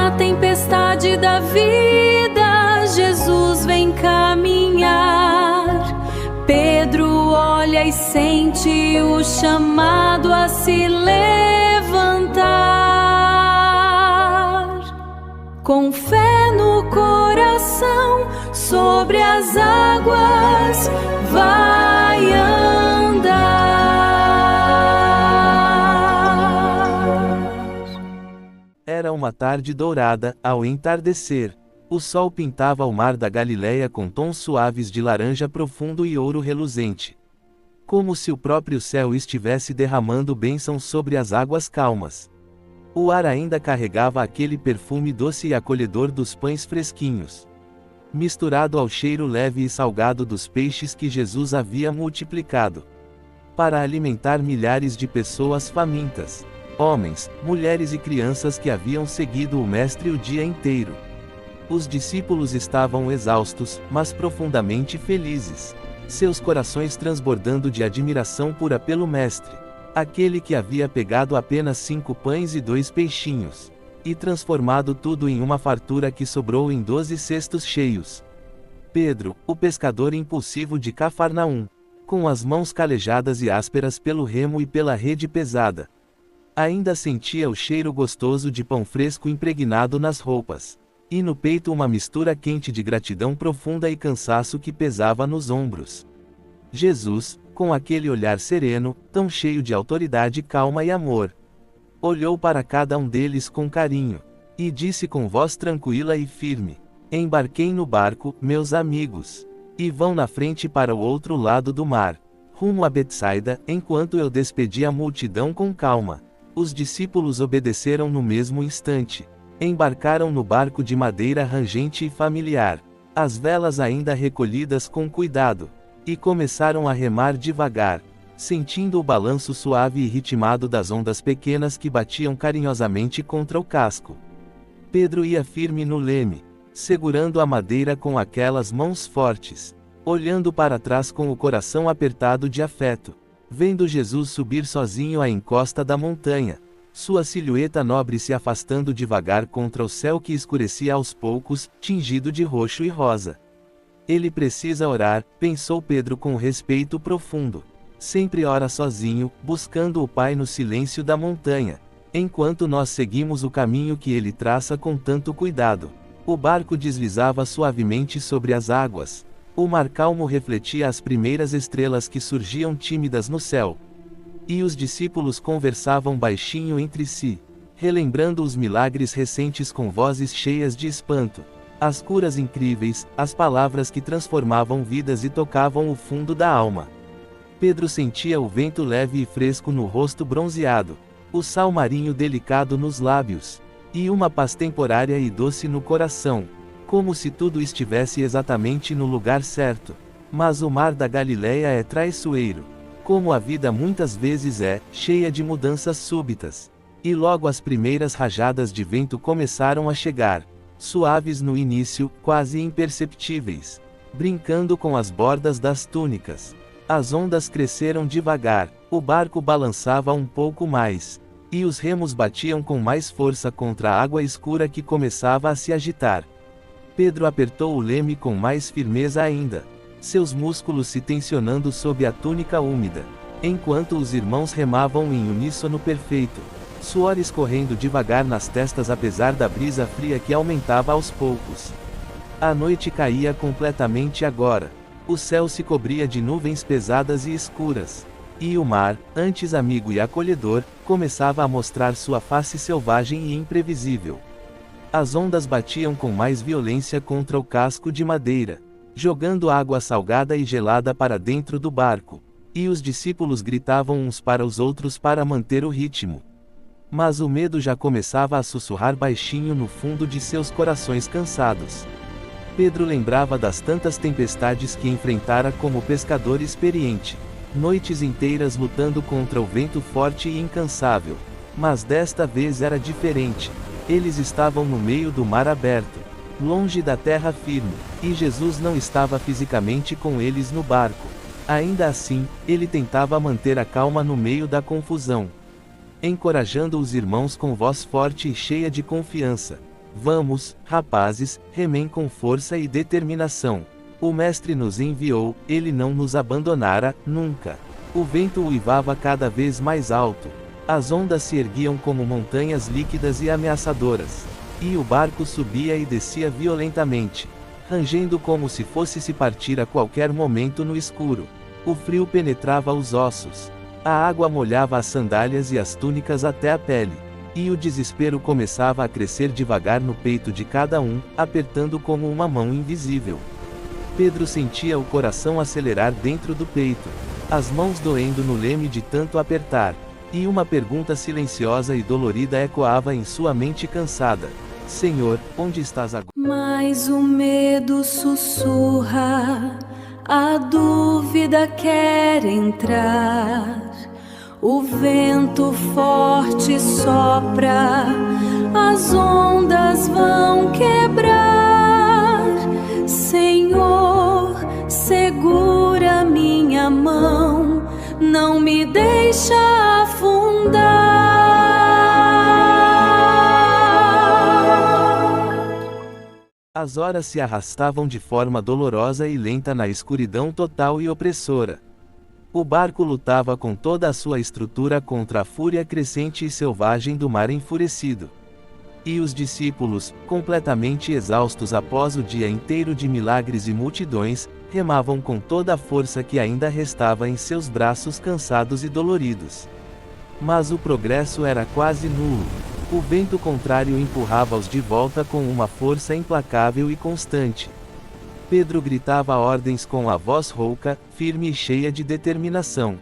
Na tempestade da vida, Jesus vem caminhar. Pedro olha e sente o chamado a se levantar. Com fé no coração, sobre as águas vai andar. Era uma tarde dourada, ao entardecer. O sol pintava o mar da Galileia com tons suaves de laranja profundo e ouro reluzente. Como se o próprio céu estivesse derramando bênçãos sobre as águas calmas. O ar ainda carregava aquele perfume doce e acolhedor dos pães fresquinhos, misturado ao cheiro leve e salgado dos peixes que Jesus havia multiplicado para alimentar milhares de pessoas famintas, homens, mulheres e crianças que haviam seguido o Mestre o dia inteiro. Os discípulos estavam exaustos, mas profundamente felizes, seus corações transbordando de admiração pura pelo Mestre, aquele que havia pegado apenas 5 pães e 2 peixinhos, e transformado tudo em uma fartura que sobrou em 12 cestos cheios. Pedro, o pescador impulsivo de Cafarnaum, com as mãos calejadas e ásperas pelo remo e pela rede pesada, ainda sentia o cheiro gostoso de pão fresco impregnado nas roupas, e no peito uma mistura quente de gratidão profunda e cansaço que pesava nos ombros. Jesus, com aquele olhar sereno, tão cheio de autoridade, calma e amor, olhou para cada um deles com carinho, e disse com voz tranquila e firme: embarquem no barco, meus amigos, e vão na frente para o outro lado do mar, rumo a Betsaida, enquanto eu despedi a multidão com calma. Os discípulos obedeceram no mesmo instante. Embarcaram no barco de madeira rangente e familiar, as velas ainda recolhidas com cuidado, e começaram a remar devagar, sentindo o balanço suave e ritmado das ondas pequenas que batiam carinhosamente contra o casco. Pedro ia firme no leme, segurando a madeira com aquelas mãos fortes, olhando para trás com o coração apertado de afeto, vendo Jesus subir sozinho a encosta da montanha, sua silhueta nobre se afastando devagar contra o céu que escurecia aos poucos, tingido de roxo e rosa. Ele precisa orar, pensou Pedro com respeito profundo. Sempre ora sozinho, buscando o Pai no silêncio da montanha, enquanto nós seguimos o caminho que ele traça com tanto cuidado. O barco deslizava suavemente sobre as águas. O mar calmo refletia as primeiras estrelas que surgiam tímidas no céu. E os discípulos conversavam baixinho entre si, relembrando os milagres recentes com vozes cheias de espanto, as curas incríveis, as palavras que transformavam vidas e tocavam o fundo da alma. Pedro sentia o vento leve e fresco no rosto bronzeado, o sal marinho delicado nos lábios, e uma paz temporária e doce no coração, como se tudo estivesse exatamente no lugar certo. Mas o mar da Galileia é traiçoeiro, como a vida muitas vezes é, cheia de mudanças súbitas. E logo as primeiras rajadas de vento começaram a chegar, suaves no início, quase imperceptíveis, brincando com as bordas das túnicas. As ondas cresceram devagar, o barco balançava um pouco mais, e os remos batiam com mais força contra a água escura que começava a se agitar. Pedro apertou o leme com mais firmeza ainda, seus músculos se tensionando sob a túnica úmida, enquanto os irmãos remavam em uníssono perfeito, suor escorrendo devagar nas testas apesar da brisa fria que aumentava aos poucos. A noite caía completamente agora. O céu se cobria de nuvens pesadas e escuras, e o mar, antes amigo e acolhedor, começava a mostrar sua face selvagem e imprevisível. As ondas batiam com mais violência contra o casco de madeira, jogando água salgada e gelada para dentro do barco, e os discípulos gritavam uns para os outros para manter o ritmo. Mas o medo já começava a sussurrar baixinho no fundo de seus corações cansados. Pedro lembrava das tantas tempestades que enfrentara como pescador experiente, noites inteiras lutando contra o vento forte e incansável. Mas desta vez era diferente. Eles estavam no meio do mar aberto, longe da terra firme, e Jesus não estava fisicamente com eles no barco. Ainda assim, ele tentava manter a calma no meio da confusão, encorajando os irmãos com voz forte e cheia de confiança. Vamos, rapazes, remem com força e determinação. O mestre nos enviou, ele não nos abandonara, nunca. O vento uivava cada vez mais alto. As ondas se erguiam como montanhas líquidas e ameaçadoras. E o barco subia e descia violentamente, rangendo como se fosse se partir a qualquer momento no escuro. O frio penetrava os ossos. A água molhava as sandálias e as túnicas até a pele. E o desespero começava a crescer devagar no peito de cada um, apertando como uma mão invisível. Pedro sentia o coração acelerar dentro do peito, as mãos doendo no leme de tanto apertar. E uma pergunta silenciosa e dolorida ecoava em sua mente cansada: Senhor, onde estás agora? Mas o medo sussurra, a dúvida quer entrar. O vento forte sopra, as ondas vão quebrar. Senhor, segura minha mão, não me deixa afundar. As horas se arrastavam de forma dolorosa e lenta na escuridão total e opressora. O barco lutava com toda a sua estrutura contra a fúria crescente e selvagem do mar enfurecido. E os discípulos, completamente exaustos após o dia inteiro de milagres e multidões, remavam com toda a força que ainda restava em seus braços cansados e doloridos. Mas o progresso era quase nulo. O vento contrário empurrava-os de volta com uma força implacável e constante. Pedro gritava ordens com a voz rouca, firme e cheia de determinação.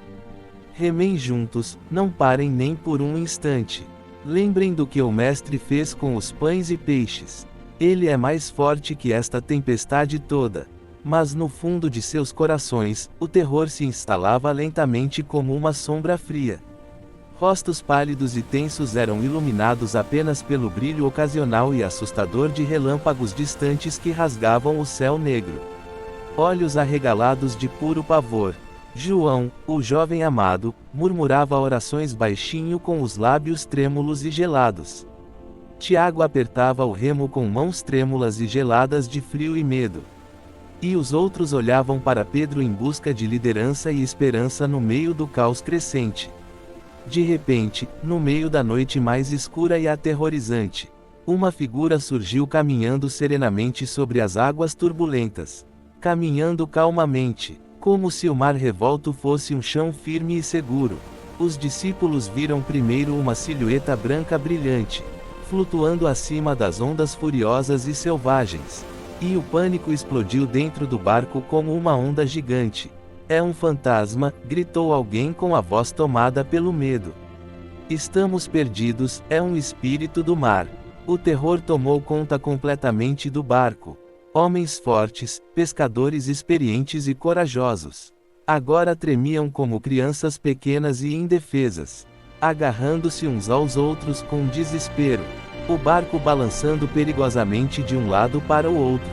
Remem juntos, não parem nem por um instante. Lembrem do que o Mestre fez com os pães e peixes. Ele é mais forte que esta tempestade toda. Mas no fundo de seus corações, o terror se instalava lentamente como uma sombra fria. Rostos pálidos e tensos eram iluminados apenas pelo brilho ocasional e assustador de relâmpagos distantes que rasgavam o céu negro. Olhos arregalados de puro pavor. João, o jovem amado, murmurava orações baixinho com os lábios trêmulos e gelados. Tiago apertava o remo com mãos trêmulas e geladas de frio e medo. E os outros olhavam para Pedro em busca de liderança e esperança no meio do caos crescente. De repente, no meio da noite mais escura e aterrorizante, uma figura surgiu caminhando serenamente sobre as águas turbulentas. Caminhando calmamente, como se o mar revolto fosse um chão firme e seguro. Os discípulos viram primeiro uma silhueta branca brilhante, flutuando acima das ondas furiosas e selvagens. E o pânico explodiu dentro do barco como uma onda gigante. É um fantasma, gritou alguém com a voz tomada pelo medo. Estamos perdidos, é um espírito do mar. O terror tomou conta completamente do barco. Homens fortes, pescadores experientes e corajosos, agora tremiam como crianças pequenas e indefesas, agarrando-se uns aos outros com desespero. O barco balançando perigosamente de um lado para o outro.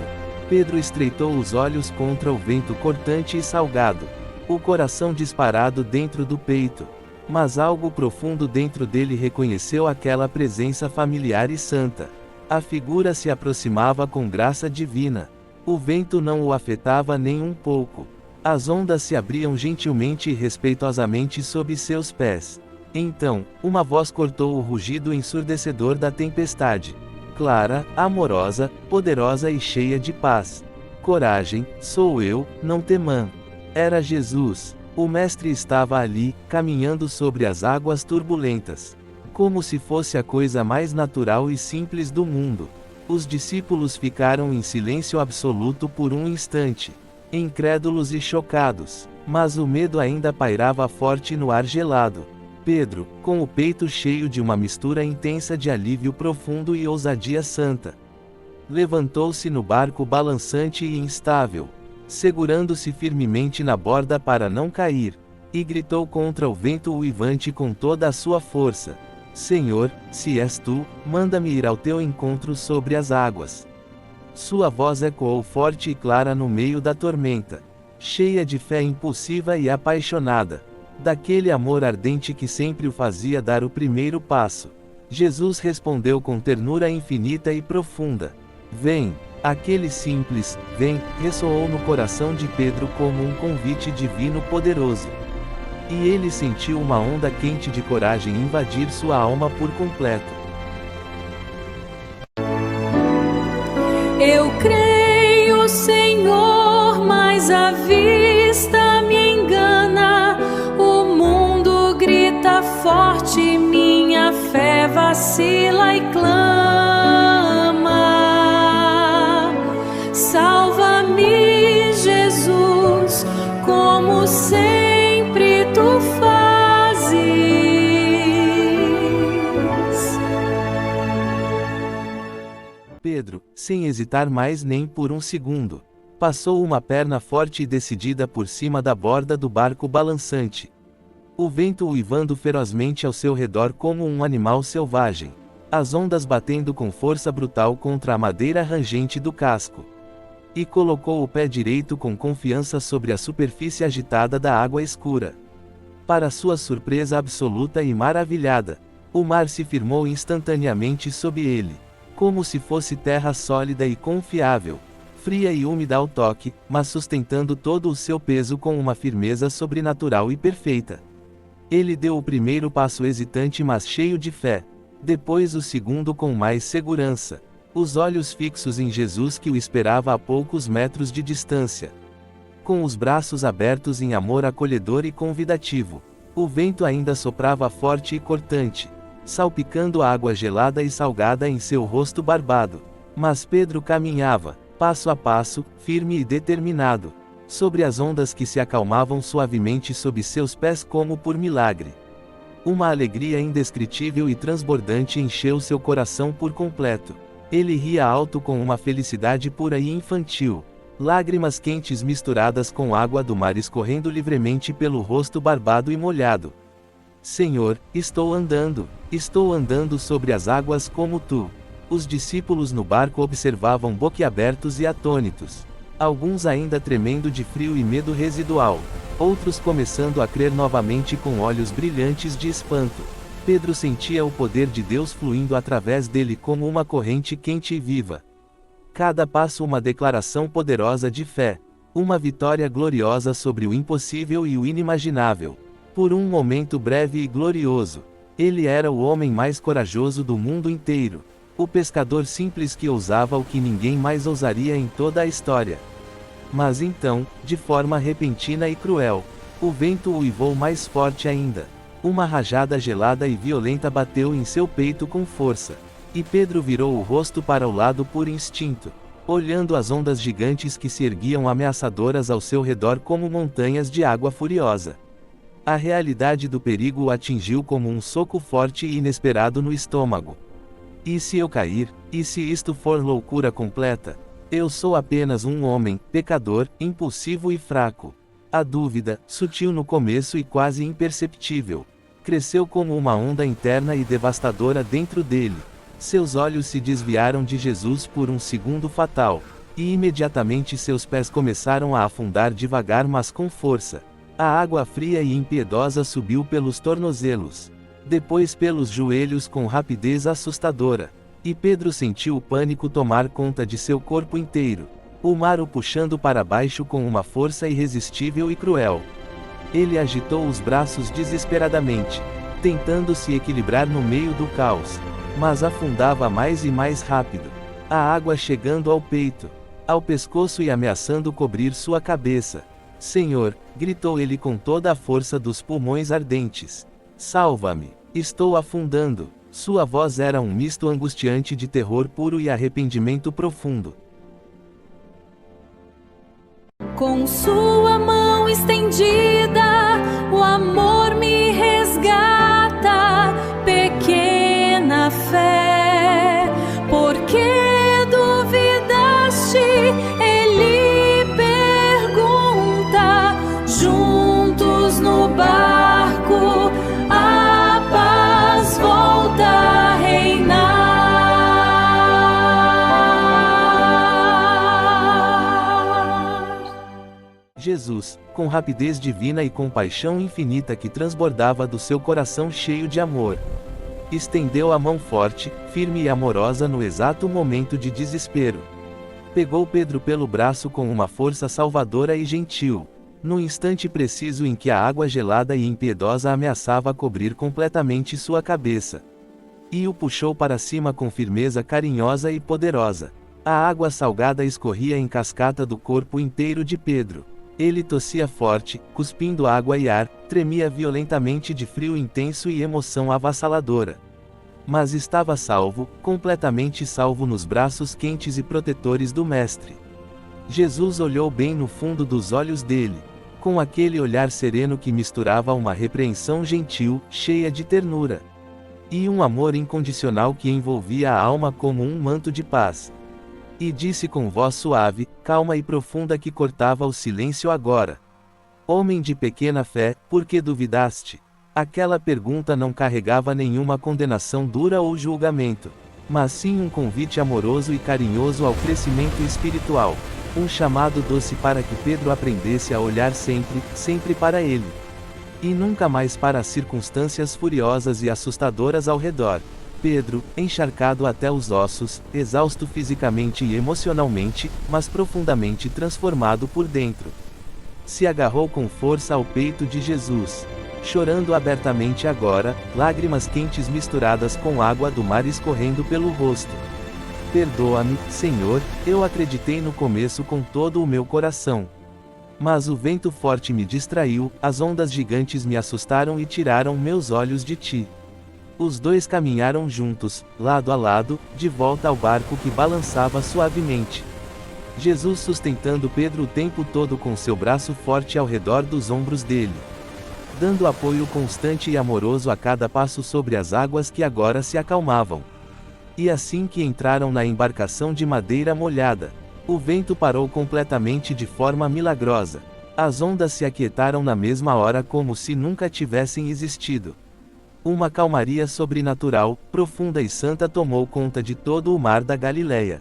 Pedro estreitou os olhos contra o vento cortante e salgado. O coração disparado dentro do peito. Mas algo profundo dentro dele reconheceu aquela presença familiar e santa. A figura se aproximava com graça divina. O vento não o afetava nem um pouco. As ondas se abriam gentilmente e respeitosamente sob seus pés. Então, uma voz cortou o rugido ensurdecedor da tempestade. Clara, amorosa, poderosa e cheia de paz. Coragem, sou eu, não temam. Era Jesus. O Mestre estava ali, caminhando sobre as águas turbulentas. Como se fosse a coisa mais natural e simples do mundo. Os discípulos ficaram em silêncio absoluto por um instante, incrédulos e chocados. Mas o medo ainda pairava forte no ar gelado. Pedro, com o peito cheio de uma mistura intensa de alívio profundo e ousadia santa, levantou-se no barco balançante e instável, segurando-se firmemente na borda para não cair, e gritou contra o vento uivante com toda a sua força: Senhor, se és tu, manda-me ir ao teu encontro sobre as águas. Sua voz ecoou forte e clara no meio da tormenta, cheia de fé impulsiva e apaixonada. Daquele amor ardente que sempre o fazia dar o primeiro passo. Jesus respondeu com ternura infinita e profunda: Vem! Aquele simples, vem, ressoou no coração de Pedro como um convite divino poderoso. E ele sentiu uma onda quente de coragem invadir sua alma por completo. Eu creio, Senhor, mas a vista me engana. O mundo grita forte, minha fé vacila e clama. Salva-me, Jesus, como sempre tu fazes. Pedro, sem hesitar mais nem por um segundo, passou uma perna forte e decidida por cima da borda do barco balançante. O vento uivando ferozmente ao seu redor como um animal selvagem. As ondas batendo com força brutal contra a madeira rangente do casco. E colocou o pé direito com confiança sobre a superfície agitada da água escura. Para sua surpresa absoluta e maravilhada, o mar se firmou instantaneamente sob ele, como se fosse terra sólida e confiável, fria e úmida ao toque, mas sustentando todo o seu peso com uma firmeza sobrenatural e perfeita. Ele deu o primeiro passo hesitante mas cheio de fé, depois o segundo com mais segurança, os olhos fixos em Jesus que o esperava a poucos metros de distância. Com os braços abertos em amor acolhedor e convidativo, o vento ainda soprava forte e cortante, salpicando a água gelada e salgada em seu rosto barbado. Mas Pedro caminhava, passo a passo, firme e determinado, sobre as ondas que se acalmavam suavemente sob seus pés como por milagre. Uma alegria indescritível e transbordante encheu seu coração por completo. Ele ria alto com uma felicidade pura e infantil, lágrimas quentes misturadas com água do mar escorrendo livremente pelo rosto barbado e molhado. Senhor, estou andando sobre as águas como tu. Os discípulos no barco observavam boquiabertos e atônitos. Alguns ainda tremendo de frio e medo residual. Outros começando a crer novamente com olhos brilhantes de espanto. Pedro sentia o poder de Deus fluindo através dele como uma corrente quente e viva. Cada passo uma declaração poderosa de fé. Uma vitória gloriosa sobre o impossível e o inimaginável. Por um momento breve e glorioso, ele era o homem mais corajoso do mundo inteiro. O pescador simples que ousava o que ninguém mais ousaria em toda a história. Mas então, de forma repentina e cruel, o vento uivou mais forte ainda. Uma rajada gelada e violenta bateu em seu peito com força. E Pedro virou o rosto para o lado por instinto, olhando as ondas gigantes que se erguiam ameaçadoras ao seu redor como montanhas de água furiosa. A realidade do perigo o atingiu como um soco forte e inesperado no estômago. E se eu cair? E se isto for loucura completa? Eu sou apenas um homem, pecador, impulsivo e fraco. A dúvida, sutil no começo e quase imperceptível, cresceu como uma onda interna e devastadora dentro dele. Seus olhos se desviaram de Jesus por um segundo fatal, e imediatamente seus pés começaram a afundar devagar mas com força. A água fria e impiedosa subiu pelos tornozelos, depois pelos joelhos com rapidez assustadora. E Pedro sentiu o pânico tomar conta de seu corpo inteiro, o mar o puxando para baixo com uma força irresistível e cruel. Ele agitou os braços desesperadamente, tentando se equilibrar no meio do caos, mas afundava mais e mais rápido, a água chegando ao peito, ao pescoço e ameaçando cobrir sua cabeça. Senhor, gritou ele com toda a força dos pulmões ardentes. Salva-me! Estou afundando! Sua voz era um misto angustiante de terror puro e arrependimento profundo. Com sua mão estendida, o amor me resgata. Pequena fé, por que duvidaste? Ele pergunta. Juntos no barco, a paz volta a reinar. Jesus, com rapidez divina e compaixão infinita que transbordava do seu coração cheio de amor, Estendeu a mão forte, firme e amorosa no exato momento de desespero. Pegou Pedro pelo braço com uma força salvadora e gentil, no instante preciso em que a água gelada e impiedosa ameaçava cobrir completamente sua cabeça. E o puxou para cima com firmeza carinhosa e poderosa. A água salgada escorria em cascata do corpo inteiro de Pedro. Ele tossia forte, cuspindo água e ar, tremia violentamente de frio intenso e emoção avassaladora. Mas estava salvo, completamente salvo nos braços quentes e protetores do Mestre. Jesus olhou bem no fundo dos olhos dele, com aquele olhar sereno que misturava uma repreensão gentil, cheia de ternura, e um amor incondicional que envolvia a alma como um manto de paz. E disse com voz suave, calma e profunda que cortava o silêncio agora: Homem de pequena fé, por que duvidaste? Aquela pergunta não carregava nenhuma condenação dura ou julgamento, mas sim um convite amoroso e carinhoso ao crescimento espiritual. Um chamado doce para que Pedro aprendesse a olhar sempre, sempre para ele. E nunca mais para as circunstâncias furiosas e assustadoras ao redor. Pedro, encharcado até os ossos, exausto fisicamente e emocionalmente, mas profundamente transformado por dentro, se agarrou com força ao peito de Jesus, chorando abertamente agora, lágrimas quentes misturadas com água do mar escorrendo pelo rosto. Perdoa-me, Senhor, eu acreditei no começo com todo o meu coração. Mas o vento forte me distraiu, as ondas gigantes me assustaram e tiraram meus olhos de ti. Os dois caminharam juntos, lado a lado, de volta ao barco que balançava suavemente. Jesus sustentando Pedro o tempo todo com seu braço forte ao redor dos ombros dele, dando apoio constante e amoroso a cada passo sobre as águas que agora se acalmavam. E assim que entraram na embarcação de madeira molhada, o vento parou completamente de forma milagrosa. As ondas se aquietaram na mesma hora como se nunca tivessem existido. Uma calmaria sobrenatural, profunda e santa tomou conta de todo o mar da Galileia.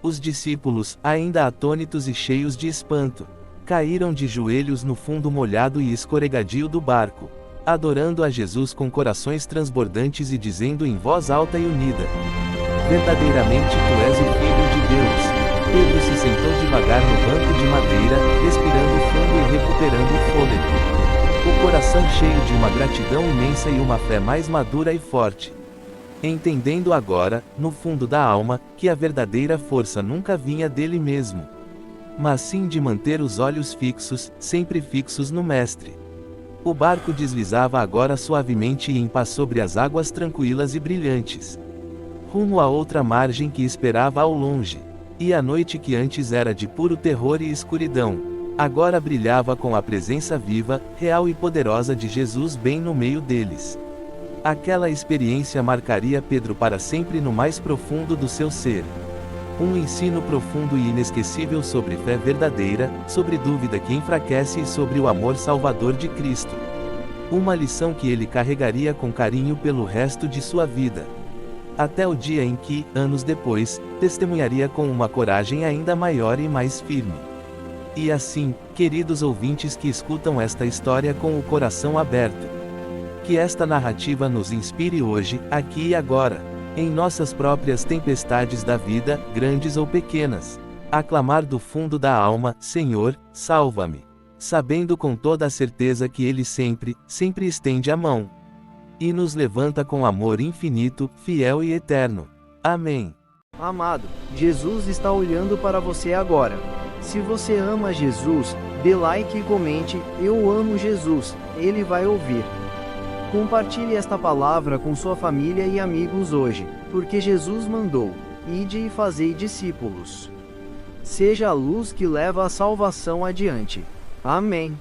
Os discípulos, ainda atônitos e cheios de espanto, caíram de joelhos no fundo molhado e escorregadio do barco, adorando a Jesus com corações transbordantes e dizendo em voz alta e unida: Verdadeiramente tu és o Filho de Deus. Pedro se sentou devagar no banco de madeira, respirando fundo e recuperando o fôlego. O coração cheio de uma gratidão imensa e uma fé mais madura e forte. Entendendo agora, no fundo da alma, que a verdadeira força nunca vinha dele mesmo, mas sim de manter os olhos fixos, sempre fixos no Mestre. O barco deslizava agora suavemente e em paz sobre as águas tranquilas e brilhantes, rumo a outra margem que esperava ao longe. E a noite que antes era de puro terror e escuridão, agora brilhava com a presença viva, real e poderosa de Jesus bem no meio deles. Aquela experiência marcaria Pedro para sempre no mais profundo do seu ser. Um ensino profundo e inesquecível sobre fé verdadeira, sobre dúvida que enfraquece e sobre o amor salvador de Cristo. Uma lição que ele carregaria com carinho pelo resto de sua vida. Até o dia em que, anos depois, testemunharia com uma coragem ainda maior e mais firme. E assim, queridos ouvintes que escutam esta história com o coração aberto, que esta narrativa nos inspire hoje, aqui e agora, em nossas próprias tempestades da vida, grandes ou pequenas, a clamar do fundo da alma: Senhor, salva-me, sabendo com toda a certeza que Ele sempre, sempre estende a mão e nos levanta com amor infinito, fiel e eterno. Amém. Amado, Jesus está olhando para você agora. Se você ama Jesus, dê like e comente: Eu amo Jesus. Ele vai ouvir. Compartilhe esta palavra com sua família e amigos hoje, porque Jesus mandou: Ide e fazei discípulos. Seja a luz que leva a salvação adiante. Amém.